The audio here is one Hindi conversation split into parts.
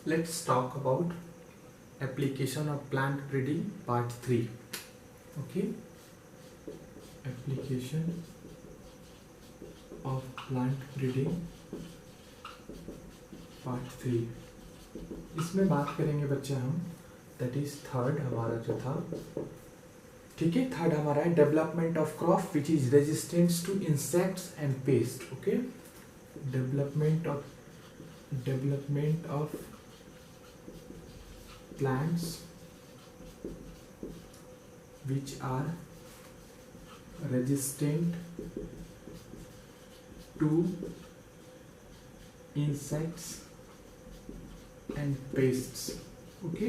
Let's talk about application of plant breeding part 3. Okay, application of plant breeding part 3. इसमें बात करेंगे बच्चे हम, दैट इज थर्ड हमारा जो था, ठीक है, थर्ड हमारा है development of crop which is resistance to insects and pest. Okay, development of plants which are resistant to insects and pests. Okay,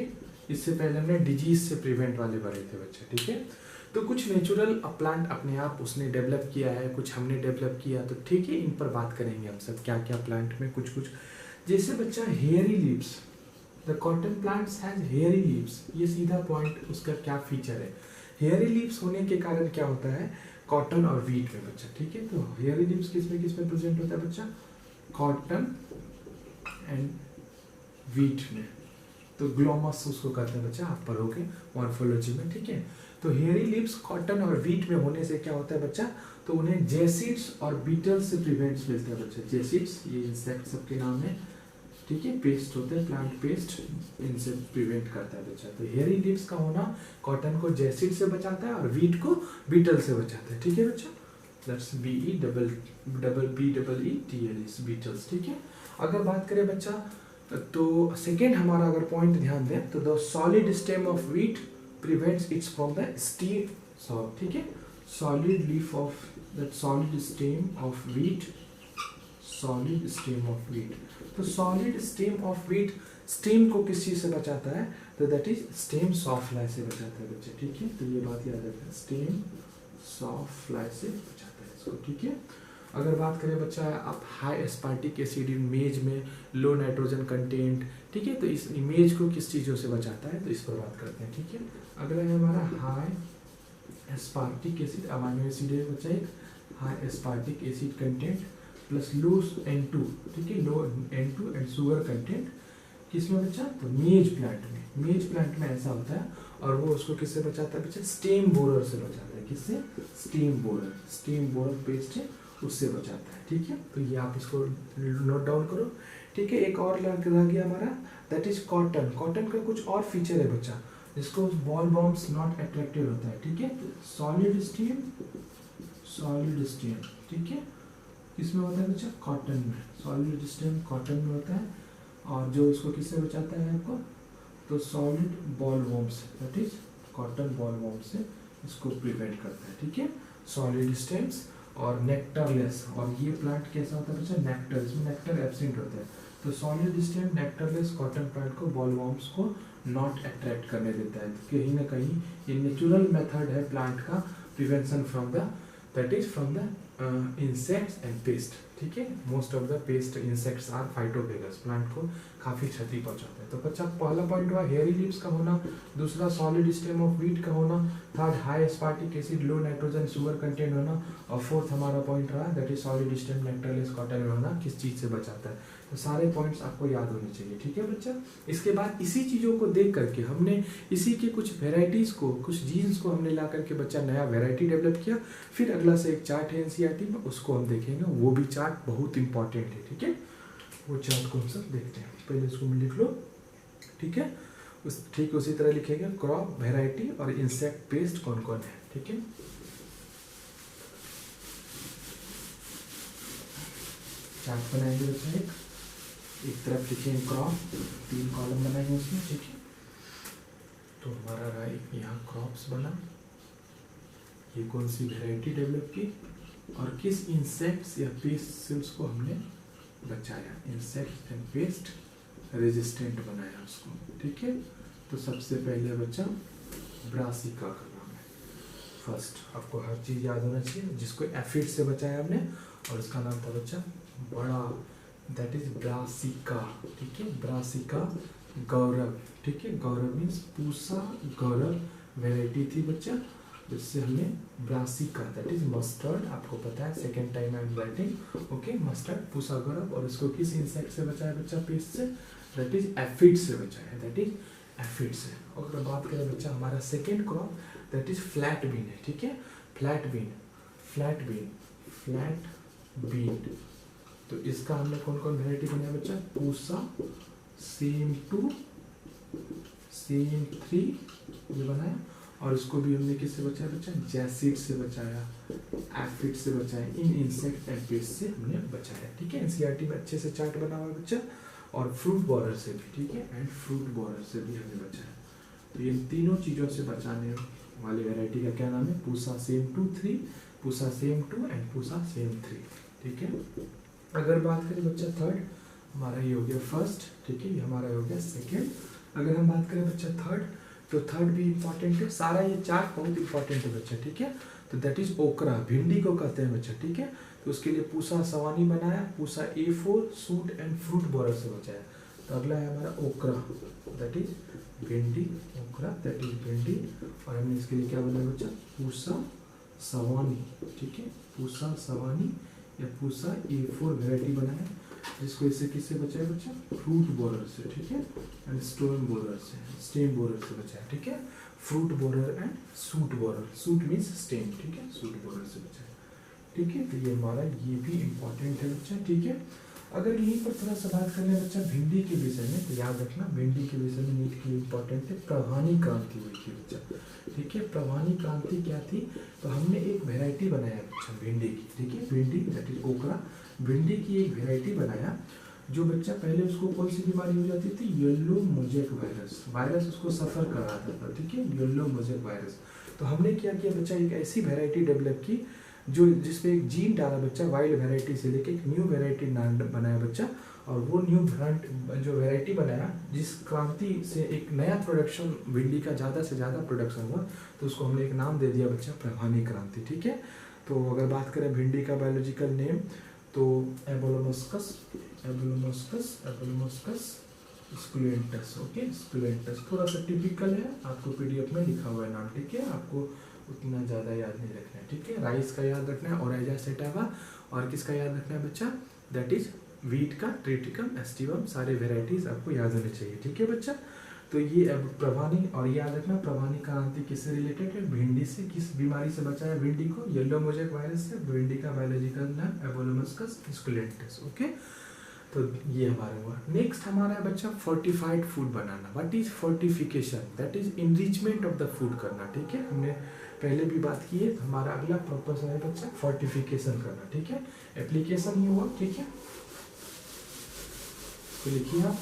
इससे पहले हमने डिजीज से प्रिवेंट वाले पढ़े थे बच्चे, ठीक है. तो कुछ नेचुरल प्लांट अपने आप उसने डेवलप किया है, कुछ हमने डेवलप किया, तो ठीक है, इन पर बात करेंगे हम सब क्या क्या प्लांट में कुछ जैसे बच्चा hairy leaves. The cotton plants has hairy leaves. ये सीधा पॉइंट उसका क्या फीचर है. हेयरी लीव्स होने के कारण क्या होता है कॉटन और वीट में बच्चा, ठीक है. तो हेयरी लीव्स किस में प्रेजेंट होता है बच्चा, कॉटन एंड वीट में. तो ग्लोमस उसको कहते हैं बच्चा, आप पढ़ोगे मॉर्फोलॉजी में, ठीक है. तो हेयरी लीव्स कॉटन और वीट में होने से क्या होता है बच्चा, तो उन्हें जेसिड्स और बीटल से प्रिवेंट्स मिलते हैं बच्चा. जेसिड्स ये इंसेक्ट सबके नाम है, ठीक है. पेस्ट होते हैं, प्लांट पेस्ट, इनसे प्रिवेंट करता है बच्चा. तो हेयरी लीव्स का होना कॉटन को जेसिड से बचाता है और वीट को बीटल से बचाता है, ठीक है बच्चा. दैट्स BEETLES बीटल्स, ठीक है. अगर बात करें बच्चा तो सेकेंड हमारा अगर पॉइंट ध्यान दें तो the solid stem of wheat prevents its from the steam, ठीक है. Solid leaf of that solid stem of wheat, solid stem of wheat. तो solid stem of wheat stem को किस चीज से बचाता है, तो that is stem soft fly से बचाता है बच्चे, ठीक है. तो ये बात याद रखना, स्टेम सॉफ्ट फ्लाई से बचाता है इसको, ठीक है. अगर बात करें बच्चा आप हाई एस्पार्टिक एसिड इन मेज में लो नाइट्रोजन कंटेंट, ठीक है. तो इस इमेज को किस चीजों से बचाता है, तो इस पर बात करते हैं, ठीक है. अगला है हमारा high aspartic acid, amino acid है बच्चा एक, high aspartic acid content plus low N2, ठीक है, लो N2 एंड शुगर कंटेंट किसमें बच्चा, तो मेज प्लांट में. मेज प्लांट में ऐसा होता है और वो उसको किससे बचाता है बच्चा, स्टेम बोरर से बचाता है. किससे, स्टेम बोरर पेस्ट है उससे बचाता है, ठीक है. तो ये आप इसको नोट डाउन करो, ठीक है. एक और रह गया हमारा, दैट इज कॉटन. कॉटन का कुछ और फीचर है बच्चा, जिसको बॉल बॉम्ब्स नॉट अट्रैक्टिव होता है, ठीक है. सॉलिड स्टेम, ठीक है, किसमें होता है बच्चा, कॉटन में. सॉलिड स्टेम कॉटन में होता है और जो इसको किससे बचाता है आपको, तो सॉलिड बॉल वॉर्म से, that is cotton ball warm से इसको प्रिवेंट करता है, ठीक है. सॉलिड स्टेम्स और नेक्टरलेस, और ये प्लांट कैसा होता है बच्चा, नेक्टर, इसमें नेक्टर एब्सेंट होता है. तो solid stem nectarless cotton plant को बॉल वॉर्म्स को नॉट अट्रैक्ट करने देता है. तो कहीं ना कहीं ये नेचुरल मेथड है प्लांट का prevention from the, that is from the insects and pest, ठीक है. Most of the pest insects are phytophagous, plant को काफी क्षति पहुंचाते हैं. तो बच्चा पहला पॉइंट हुआ हेयरी लीव्स का होना, दूसरा सॉलिड स्टेम ऑफ वीट का होना, थर्ड हाई एस्पार्टिक एसिड लो नाइट्रोजन शुगर कंटेंट होना, और फोर्थ हमारा पॉइंट रहा that is solid stem nectarless cotton में होना किस चीज से बचाता है. तो सारे पॉइंट्स आपको याद होने चाहिए, ठीक है बच्चा. इसके बाद इसी चीजों को देख करके हमने इसी के कुछ वेराइटीज को, कुछ जीन्स को हमने ला करके बच्चा नया वेराइटी डेवलप किया. फिर अगला से एक चार्ट है एनसीईआरटी में, उसको हम देखेंगे, वो भी चार्ट बहुत इंपॉर्टेंट है, ठीक है. वो चार्ट को हम सब देखते हैं, पहले इसको लिख लो, ठीक है. ठीक उसी तरह लिखेंगे क्रॉप वेराइटी और इंसेक्ट पेस्ट कौन कौन है, ठीक है. चार्ट बनाएंगे बच्चा, एक तरफ लिखेंगे क्रॉप, 3 कॉलम बनाएंगे उसमें, ठीक है. तो हमारा रहा यहाँ क्रॉप्स बना, ये कौन सी वेराइटी डेवलप की और किस इंसेक्ट्स या पेस्ट से उसको हमने बचाया, इंसेक्ट एंड पेस्ट रेजिस्टेंट बनाया उसको, ठीक है. तो सबसे पहले बच्चा ब्रासिका का नाम है फर्स्ट, आपको हर चीज याद होना चाहिए. जिसको एफिड से बचाया हमने और उसका नाम था बच्चा बड़ा, दैट इज ब्रासिका, ठीक है. ब्रासिका गौरव, ठीक है. गौरव मीन्स पूसा गौरव वेराइटी थी बच्चा, जिससे हमने ब्रासिका, दैट इज मस्टर्ड, आपको पता है second time I am writing, okay. Mustard Pusa Gaurav, और इसको किस इंसेक्ट से बचाया बच्चा, पेस्ट से, दैट इज एफिड से बचा है, दैट इज एफिड से। और अगर बात करें बच्चा हमारा second crop that is flat bean है, ठीक है, flat bean, flat bean, flat bean. तो इसका हमने कौन कौन वेराइटी बनाया बच्चा, पूसा, सेम 2, सेम 3 ये बनाया, और इसको भी हमने किससे बचाया बच्चा, जैसिड से बचाया, एफिड से बचाया, इन इंसेक्ट एंड पेस्ट से हमने बचाया, ठीक है। एनसीईआरटी में अच्छे से चार्ट बना हुआ है बच्चा, और फ्रूट बोरर से भी, ठीक है, एंड फ्रूट बोरर से भी हमने बचाया। तो ये तीनों चीज़ों से बचाने वाली वैरायटी का क्या नाम है, Pusa same 2 3, Pusa same 2 and Pusa same 3, ठीक है। अगर बात करें बच्चा थर्ड, हमारा ये हो गया फर्स्ट, ठीक है, ये हमारा हो गया सेकेंड। अगर हम बात करें बच्चा थर्ड, तो थर्ड भी इंपॉर्टेंट है, सारा ये चार्ट बहुत इंपॉर्टेंट है बच्चा, ठीक है। तो दैट इज ओकरा, भिंडी को कहते हैं बच्चा, ठीक है। तो उसके लिए पूसा सवानी बनाया, Pusa A4 suit and fruit borer से बचाया। तो अगला है हमारा ओकरा, दैट इज भिंडी, ओकरा दैट इज भिंडी, और हमने इसके लिए क्या बनाया बच्चा, पूसा सवानी, ठीक है, पूसा सवानी या पूसा A4 वेराइटी बनाया, जिसको इससे किससे बचाया बच्चा, फ्रूट बोरर से, ठीक है, एंड स्टोन बोरर से, स्टेम बोरर से बचाया, ठीक है, fruit borer and suit borer, suit means stem, ठीक है, सूट बोरर से बचाया, ठीक है। तो ये हमारा ये भी इम्पोर्टेंट है बच्चा, ठीक है। अगर यहीं पर थोड़ा सा बात कर लें बच्चा भिंडी के विषय में, तो याद रखना भिंडी के विषय में नीट की इम्पोर्टेंट है, प्रवानी क्रांति हुई थी बच्चा, ठीक है। प्रवानी क्रांति क्या थी, तो हमने एक वेराइटी बनाया बच्चा भिंडी की, ठीक है, भिंडी दैट इज ओकरा, भिंडी की एक वेराइटी बनाया, जो बच्चा पहले उसको कौन सी बीमारी हो जाती थी, येलो मोजेक वायरस, वायरस उसको सफर कराता था, ठीक है, येलो मोजेक वायरस। तो हमने क्या किया बच्चा, एक ऐसी वेराइटी डेवलप की जो जिसपे एक जीन डाला बच्चा, वाइल्ड वेराइटी से लेके एक न्यू वेराइटी बनाया बच्चा, और वो न्यू जो वेराइटी बनाया, जिस क्रांति से एक नया प्रोडक्शन भिंडी का ज़्यादा से ज़्यादा प्रोडक्शन हुआ, तो उसको हमने एक नाम दे दिया बच्चा, प्रवानी क्रांति, ठीक है। तो अगर बात करें भिंडी का बायोलॉजिकल नेम, तो एबोलोमोस्कस, एबोलोमोस्कस, एबोलोमोस्कस स्कुलेंटस, ओके, स्कुलेंटस थोड़ा सा टिपिकल है, आपको पीडीएफ में लिखा हुआ है नाम, ठीक है, आपको उतना ज़्यादा याद नहीं रखना है, ठीक है। राइस का याद रखना है, ओराइजा सेटावा, और किसका याद रखना है बच्चा, दैट इज वीट का, ट्रिटिकम, एस्टिवम, सारे वेराइटीज आपको याद होने चाहिए, ठीक है बच्चा। तो ये प्रवानी, और याद रखना प्रवानी क्रांति किससे रिलेटेड है, भिंडी से, किस बीमारी से बचाया भिंडी को, येलो मोजेक वायरस से, भिंडी का बायोलॉजिकल नाम एबोलोमस्कस स्कुलेंटस, ओके। तो ये हमारा हुआ। नेक्स्ट हमारा है बच्चा fortified food banana. What is fortification, that is enrichment of the food करना, ठीक है, हमने पहले भी बात की है। हमारा अगला पर्पस है बच्चा फोर्टिफिकेशन करना, ठीक है, एप्लीकेशन ही हुआ, ठीक है। तो लिखिए आप,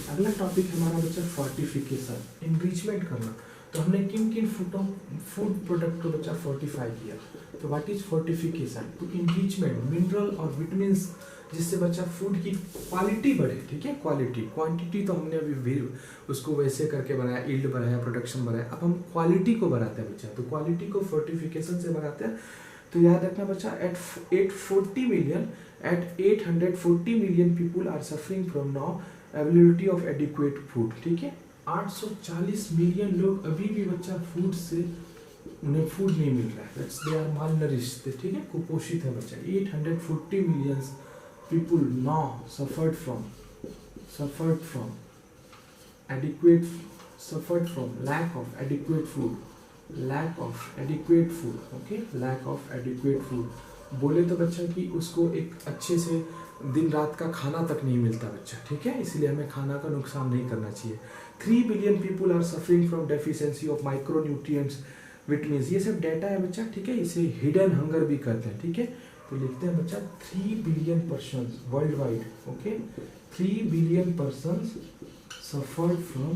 अगला टॉपिक हमारा बच्चा फोर्टिफिकेशन, इनरिचमेंट करना। तो हमने किन किन फूड प्रोडक्ट को बच्चा फोर्टिफाई किया, तो what is fortification, to enrichment mineral और विटामिन्स, जिससे बच्चा फूड की क्वालिटी बढ़े, ठीक है, क्वालिटी, क्वांटिटी तो हमने अभी उसको वैसे करके बनाया, यील्ड बढ़ाया, प्रोडक्शन बढ़ाया, अब हम क्वालिटी को बढ़ाते हैं बच्चा, तो क्वालिटी को फोर्टिफिकेशन से बढ़ाते हैं। तो याद रखना बच्चा, at 840 million people are suffering from now availability of adequate food, ठीक है, 840 मिलियन लोग अभी भी बच्चा फूड से, उन्हें फूड नहीं मिल रहा है, दैट्स दे आर मालनरिश्ड, ठीक है, कुपोषित है बच्चा। 840 million people now suffered from lack of adequate food, okay, lack of adequate food। बोले तो बच्चा कि उसको एक अच्छे से दिन रात का खाना तक नहीं मिलता बच्चा, ठीक है, इसलिए हमें खाना का नुकसान नहीं करना चाहिए। 3 billion people are suffering from deficiency of micronutrients, vitamins, ये सब डाटा है बच्चा, ठीक है, इसे हिडन हंगर भी कहते हैं, ठीक है। तो लिखते हैं बच्चा 3 billion person world wide, okay, 3 billion person suffered from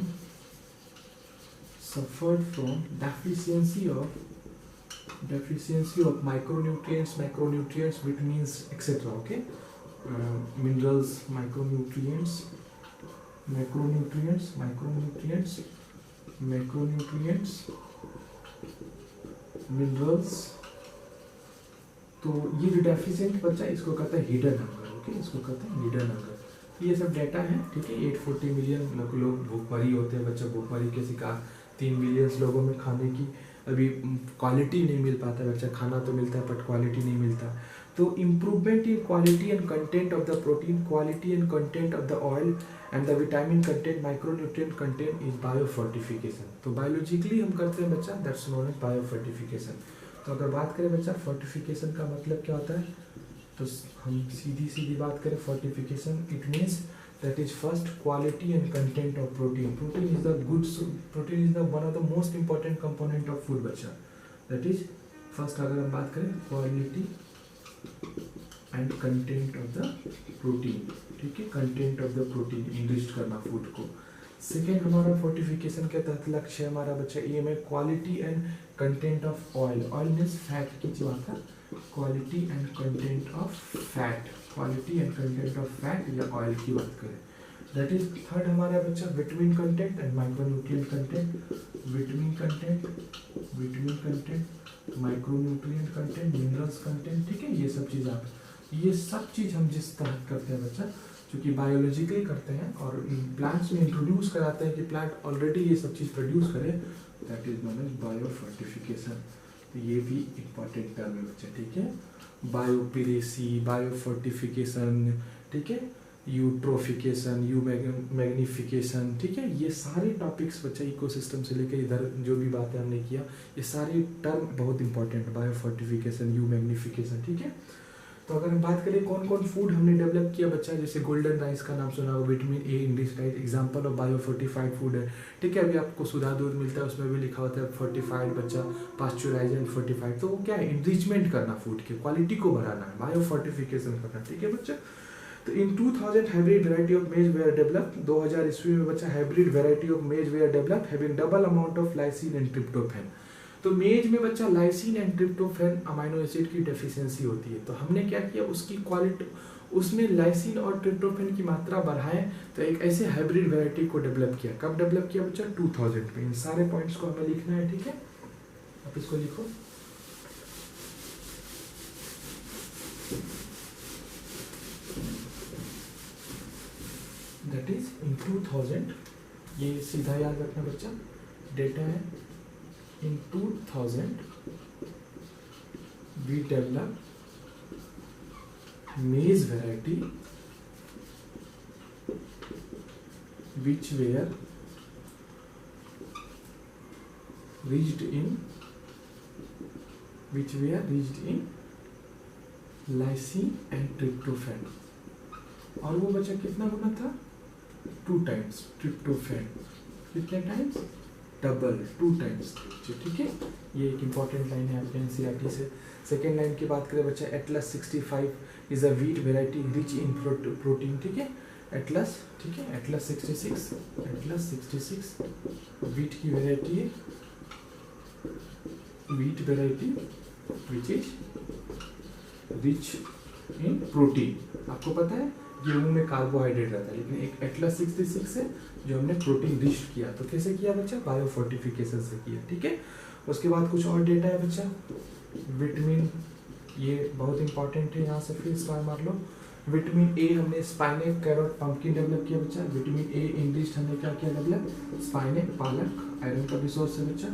deficiency of macronutrients, vitamins, etc. Okay, minerals, macronutrients, minerals। तो ये जो डेफिशिएंट बच्चा, इसको कहते हैं हिडन हंगर, ओके, इसको कहते हैं हिडन हंगर। ये सब डाटा है, ठीक है। 840 मिलियन लोग भूखमरी होते हैं बच्चा, भूखमरी के शिकार। 3 मिलियन लोगों में खाने की अभी क्वालिटी नहीं मिल पाता है बच्चा, खाना तो मिलता है बट क्वालिटी नहीं मिलता। तो improvement in quality and content of the protein, quality and content of the oil and the vitamin content, micronutrient content is biofortification. तो बायोलॉजिकली हम करते हैं बच्चा, दैट्स नोन एज बायोफोर्टिफिकेशन। तो अगर बात करें बच्चा फोर्टिफिकेशन का मतलब क्या होता है, तो हम सीधी बात करें fortification, it means that is first quality and content of protein. Protein is the one of the most important component of food बच्चा। that is first अगर हम बात करें quality and content of the protein, ठीक है, content of the protein enriched करना food को। सेकेंड हमारा फोर्टिफिकेशन के तहत लक्ष्य है हमारा बच्चा ये में quality and content of oil, oil means fat की बात है, quality and content of fat, quality and content of fat या ऑयल की बात करें। दैट इज थर्ड हमारा बच्चा vitamin content and micronutrient content, vitamin content, micronutrient content, minerals content, ठीक है, ये सब चीज हम जिस तरह करते हैं बच्चा, क्योंकि बायोलॉजिकली करते हैं और प्लांट्स में इंट्रोड्यूस कराते हैं कि प्लांट ऑलरेडी ये सब चीज़ प्रोड्यूस करे, that is known as biofortification. तो ये भी इम्पॉर्टेंट टर्म है बच्चा, ठीक है, बायोपिरेसी, बायोफोर्टिफिकेशन, ठीक है, यूट्रोफिकेशन, यू मैग्निफिकेशन, ठीक है, ये सारे टॉपिक्स बच्चा इकोसिस्टम से लेकर इधर जो भी बातें हमने किया, ये सारे टर्म बहुत इंपॉर्टेंट, बायोफोर्टिफिकेशन, यू मैग्निफिकेशन, ठीक है। तो अगर हम बात करें कौन कौन फूड हमने डेवलप किया बच्चा, जैसे गोल्डन राइस का नाम सुना होगा, vitamin A English rice example of biofortified food है, ठीक है। अभी आपको सुधा दूध मिलता है, उसमें भी लिखा होता है फोर्टिफाइड बच्चा, पास्चुराइज एंड फोर्टिफाइड। तो वो क्या है, इनरिचमेंट करना फूड की क्वालिटी को बढ़ाना है, बायोफोर्टिफिकेशन करना, ठीक है बच्चा। तो in 2000 hybrid variety of maize were develop, 2000 ईस्वी में बच्चा hybrid variety of maize were develop having double amount of lysine and tryptophan. तो मेज में बच्चा lysine and tryptophan amino acid की डेफिशिएंसी होती है, तो हमने क्या किया, उसकी क्वालिटी, उसमें लाइसिन और ट्रिप्टोफैन की मात्रा बढ़ाएं, तो एक ऐसे हाइब्रिड वैरायटी को डेवलप किया। कब डेवलप किया बच्चा, 2000 में। इन सारे पॉइंट्स को हमें लिखना है, ठीक है, आप इसको लिखो। दैट इज इन 2000, ये सीधा याद रखना बच्चा, डेटा है, in 2000 we developed maize variety which were reached in lysine and tryptophan, और वो बच्चा कितना गुना था, 2 टाइम्स ट्रिप्टोफैन, कितने टाइम्स, डबल, 2 टाइम्स, ठीक है। ये एक इंपॉर्टेंट लाइन है आपके एनसीईआरटी से। सेकेंड लाइन की बात करें बच्चा, Atlas 65 is a wheat variety rich in protein, ठीक है, एटलस, ठीक है, एटलस 66 व्हीट की वेराइटी है, wheat variety which is rich in protein. आपको पता है गेहूं में कार्बोहाइड्रेट रहता है, लेकिन एक एटलस 66 है जो हमने प्रोटीन रिच किया। तो कैसे किया बच्चा, बायोफोर्टिफिकेशन से किया, ठीक है। उसके बाद कुछ और डेटा है बच्चा, विटामिन, ये बहुत इंपॉर्टेंट है, यहाँ से फिर स्टार मार लो। विटामिन ए हमने स्पाइनेक, कैरोट, पंपकिन डेवलप किया बच्चा। विटामिन ए इंग्लिश हमने क्या किया डेवलप, स्पाइनेक, पालक, आयरन का भी सोर्स है बच्चा,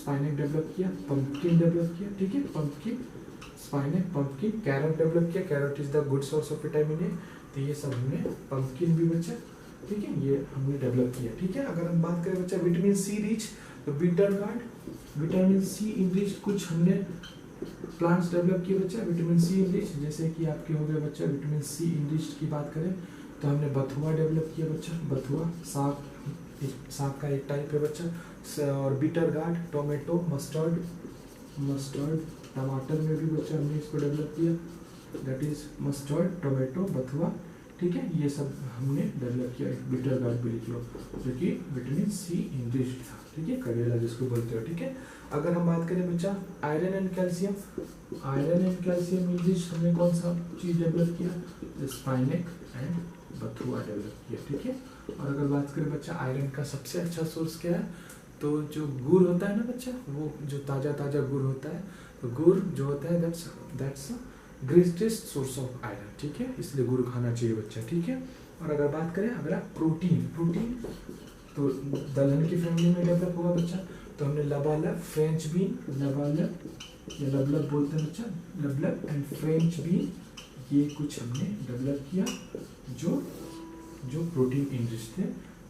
स्पाइनेक डेवलप किया, पंपकिन डेवलप किया, ठीक है, pumpkin, spinach, pumpkin, carrot develop किया, carrot is the good source of vitamin A. तो ये सब हमने, पंपकिन भी बच्चा, ठीक है, ये हमने डेवलप किया, ठीक है। अगर हम बात करें बच्चा विटामिन सी रिच, तो bitter gourd, vitamin C English कुछ हमने प्लांट्स डेवलप किए बच्चा, विटामिन सी इंग्लिश, जैसे कि आपके हो गए बच्चा विटामिन सी इंग्लिश की बात करें तो हमने बथुआ डेवलप किया बच्चा, बथुआ साग का एक टाइप है बच्चा, और बिटर गार्ड, टोमेटो, मस्टर्ड, टमाटर में भी बच्चा हमने इसको डेवलप किया, दैट इज मस्टर्ड, टोमेटो, बथुआ, ठीक है, ये सब हमने डेवलप किया। बिटर गार्ड भी लिख लो, जो कि विटामिन सी इंग्लिश था, ठीक है, करेला जिसको बोलते हो, ठीक है। अगर हम बात करें बच्चा iron and calcium, iron and calcium English हमने कौन सा चीज डेवलप किया, स्पाइनेक एंड बथुआ डेवलप किया, ठीक है। और अगर बात करें बच्चा आयरन का सबसे अच्छा सोर्स क्या है, तो जो गुड़ होता है ना बच्चा, वो जो ताजा गुड़ होता है, तो गुड़ जो होता है that's greatest source of iron, ठीक है, इसलिए गुड़ खाना चाहिए बच्चा, ठीक है। और अगर बात करें अगला प्रोटीन, तो दलहन की फैमिली में डेवलप होगा बच्चा। तो हमने लबालब, फ्रेंच बीन, लबालब या लबलब बोलते हैं बच्चा, लबलब एंड फ्रेंच बीन, ये कुछ हमने डेवलप किया जो प्रोटीन इनरिच थे,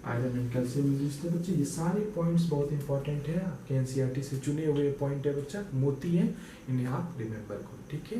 आयरन एंड कैल्शियम इनरिच थे बच्चे। ये सारे पॉइंट्स बहुत इंपॉर्टेंट है, आपके एनसीईआरटी से चुने हुए पॉइंट है बच्चा, मोती है, इन्हें आप रिमेंबर करो, ठीक है।